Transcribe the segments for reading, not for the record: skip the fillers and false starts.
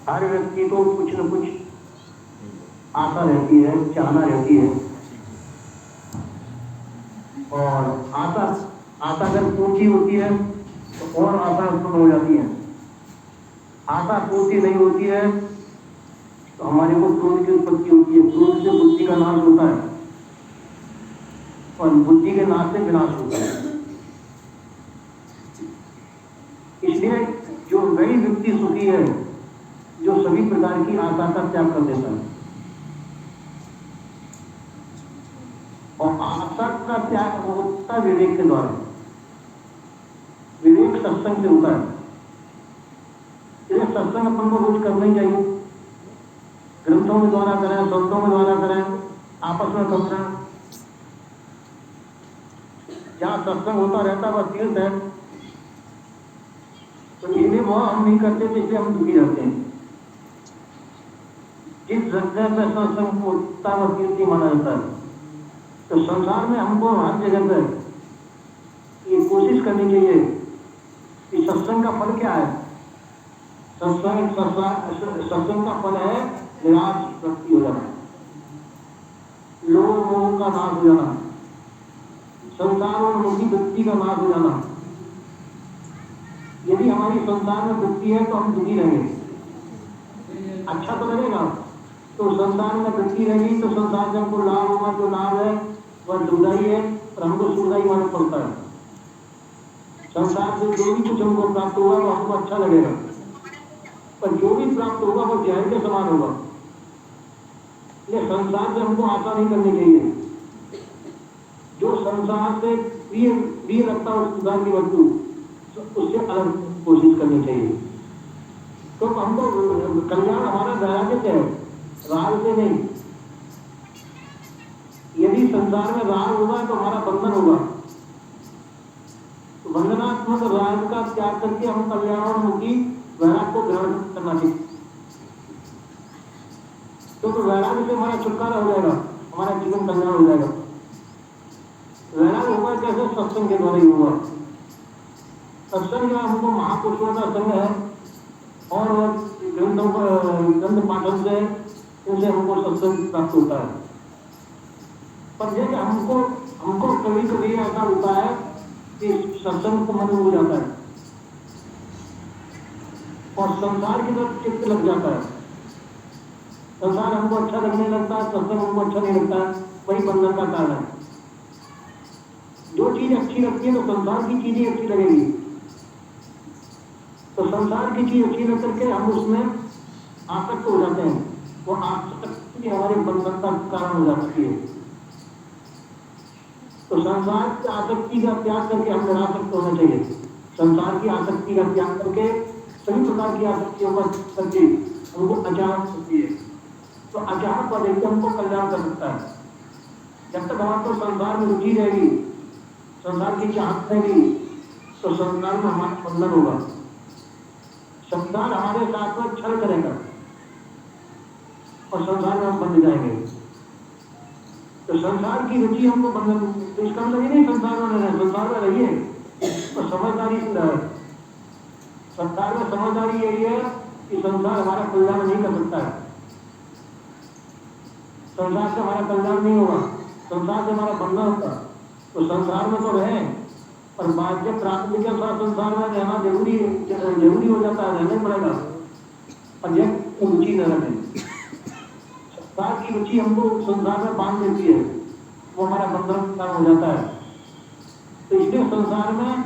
हर व्यक्ति को कुछ न कुछ आशा रहती है, चाहना रहती है, और आशा अगर पूर्ति होती है तो और आशा उत्पन्न हो जाती है। आशा पूर्ति नहीं होती है तो हमारे को क्रोध की उत्पत्ति होती है। क्रोध से बुद्धि का नाश होता है और बुद्धि के नाश से विनाश होता है। इसलिए जो वही व्यक्ति सुखी है जो सभी प्रकार की आशा का त्याग कर देता है। और आशा का त्याग होता है विवेक के द्वारा। विवेक सत्संग से होता है। इसलिए सत्संग अपन को रोज करना ही चाहिए। ग्रंथों के द्वारा करें, संतों के द्वारा करें, आपस में करें। जहाँ सत्संग होता रहता है वह तीर्थ है। तो इसलिए वह हम नहीं करते तो इसलिए हम दुखी रहते हैं। जिस जगह में सत्संग होता है वह तीर्थ ही माना जाता है। तो संसार में हमको हर जगह पर ये कोशिश करनी चाहिए कि सत्संग का फल क्या है। सत्संग का फल है निराश व्यक्ति हो जाना, लोभ मोह का नाश हो जाना, संसार और मुक्ति व्यक्ति का नाश हो जाना। यदि हमारी संसार में वृत्ति है तो हम दुखी रहेंगे। अच्छा तो लगेगा। तो संसार में वृत्ति रहेगी तो संसार से हमको लाभ होगा। जो लाभ है वह दुखदाई है और हमको सुखदाई मालूम पड़ता है। संसार से जो भी कुछ हमको प्राप्त होगा वो हमको अच्छा लगेगा, पर जो भी प्राप्त होगा वो जहर के समान होगा। इसलिए संसार से हमको आशा नहीं करनी चाहिए। जो संसार से प्रिय लगता है उस प्रकार की वस्तु उससे अलग कोशिश करनी चाहिए। तो हमको कल्याण हमारा वैराग्य से है, राग से नहीं। यदि संसार में राग होगा तो हमारा बंधन होगा। तो बंधनात्मक राग का त्याग करके हम कल्याणोन्मुखी वैराग को ग्रहण करना चाहिए। तो वैराग से हमारा छुटकारा हो जाएगा, हमारा जीवन कल्याण हो जाएगा। वैराग होगा कैसे? सत्संग के द्वारा ही होगा। सत्संग जो हमको महापुरुषों का संग है और ग्रंथ पाठन से उनसे हमको सत्संग प्राप्त होता है। पर यह हमको कभी कभी ऐसा होता है कि सत्संग को मन हो जाता है और संसार की तरफ चित्त लग जाता है। संसार हमको अच्छा लगने लगता है, सत्संग हमको अच्छा नहीं लगता है। वही बंधन का कारण है। जो चीज अच्छी लगती है तो संसार की चीजें अच्छी लगेगी। तो संसार की चीज अच्छी लग करके हम उसमें आसक्त हो जाते हैं। वो आसक्ति हमारे बंधन का कारण हो जाती है। तो संसार की आसक्ति का त्याग करके हम निरासक्त होना चाहिए। संसार की आसक्ति का त्याग करके सभी प्रकार की आसक्तियों का करके हमको अचानक होती है। तो अचानक पर देखते हमको कल्याण कर सकता है। जब तक हमारे संसार में रुचि रहेगी, संसार की चाहत रहेगी, तो संसार में हमारा बंधन होगा। संसार हमारे साथ में छल करेगा और संसार में हम बंध जाएंगे। तो संसार की रुचि हमको बंधन, तो इसका मतलब ये नहीं संसार में रहे, संसार में रहिए तो समझदारी से रहे। संसार में समझदारी यही है कि संसार हमारा कल्याण नहीं कर सकता है। संसार से हमारा कल्याण नहीं होगा, संसार से हमारा बंधन होगा। तो संसार में तो रहे पर बाध्य प्राप्ति के साथ संसार में रहना जरूरी हो जाता है, रहना पड़ेगा। और यह रुचि न रहे, संसार की रुचि हमको संसार में बांध देती है, वो हमारा बंधन हो जाता है। तो इसलिए संसार में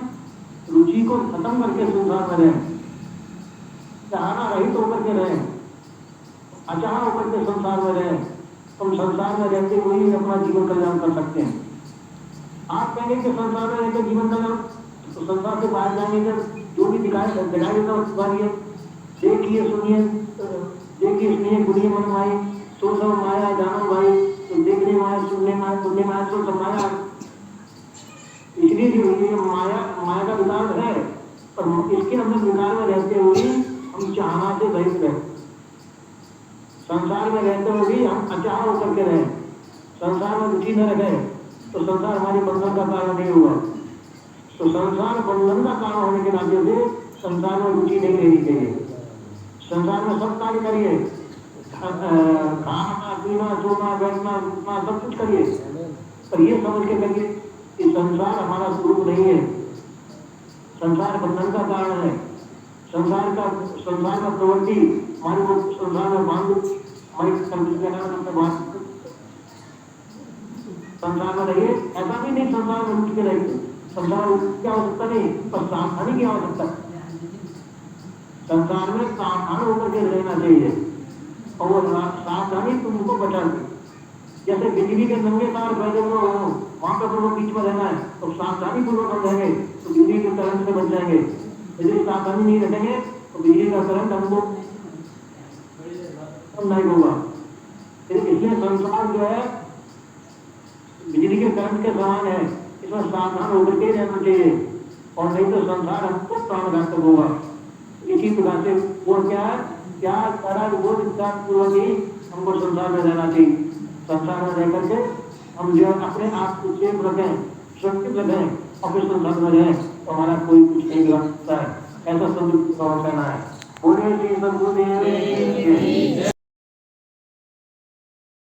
रुचि को खत्म करके संसार में रहें, चाहना रहित होकर के रहें, अचाह होकर के संसार में रहें। हम संसार में रहते हुए ही अपना जीवन कल्याण कर सकते हैं। आप कहेंगे कि संसार में रहकर जीवन कल्याण, तो संसार से बाहर जाने का जो भी दिखाई देता है देखिए सुनिए बुढ़िए मन माई तो सब माया जानो भाई। तो देखने माया, सुनने माया, सुनने माया तो सब माया। इसलिए जो माया का विकार है, पर इसके अंदर विकार में रहते हुए हम चाहना से रहित रहे। संसार में रहते हुए भी हम अचाह होकर के रहे, संसार में रुचि न रहे तो संसार हमारे बंधन का कारण नहीं हुआ। तो संसार बंधन का कारण होने के नाते से संसार में रुचि नहीं लेनी चाहिए। संसार में सब कार्य करिए, खाना पीना सोना बैठना उठना सब कुछ करिए, पर ये समझ के करिए कि संसार हमारा स्वरूप नहीं है। संसार बंधन का कारण है। संसार का प्रवृत्ति हमारे को संसार में बांध संसार में रहिए, ऐसा भी नहीं संसार में उठ के रहिए, संसार की आवश्यकता नहीं, पर सावधानी की आवश्यकता। संसार में सावधान होकर के रहना चाहिए और वो सावधानी तुमको बचाती। जैसे बिजली के नंगे तार फैले हुए हो, वहां पर तुमको बीच में रहना है, तो सावधानी पूर्वक हम रहेंगे तो बिजली के करंट से बच जाएंगे। यदि सावधानी नहीं रखेंगे तो बिजली का करंट हमको नहीं होगा। इसलिए संसार जो है बिजली के करंट के समान है, इसमें सावधान होकर के रहना चाहिए और नहीं तो संसार हमको प्राणघातक होगा। इसी प्रकार से वो क्या है, क्या सारा वो पूर्वक ही हमको संसार में रहना चाहिए। संसार में रह करके हम जो अपने आप को सेफ रखें, सुरक्षित रखें और फिर संसार में रहें तो हमारा कोई कुछ नहीं बिगाड़ सकता है। ऐसा संत कहना है। बोलिए श्री सद्गुरुदेव।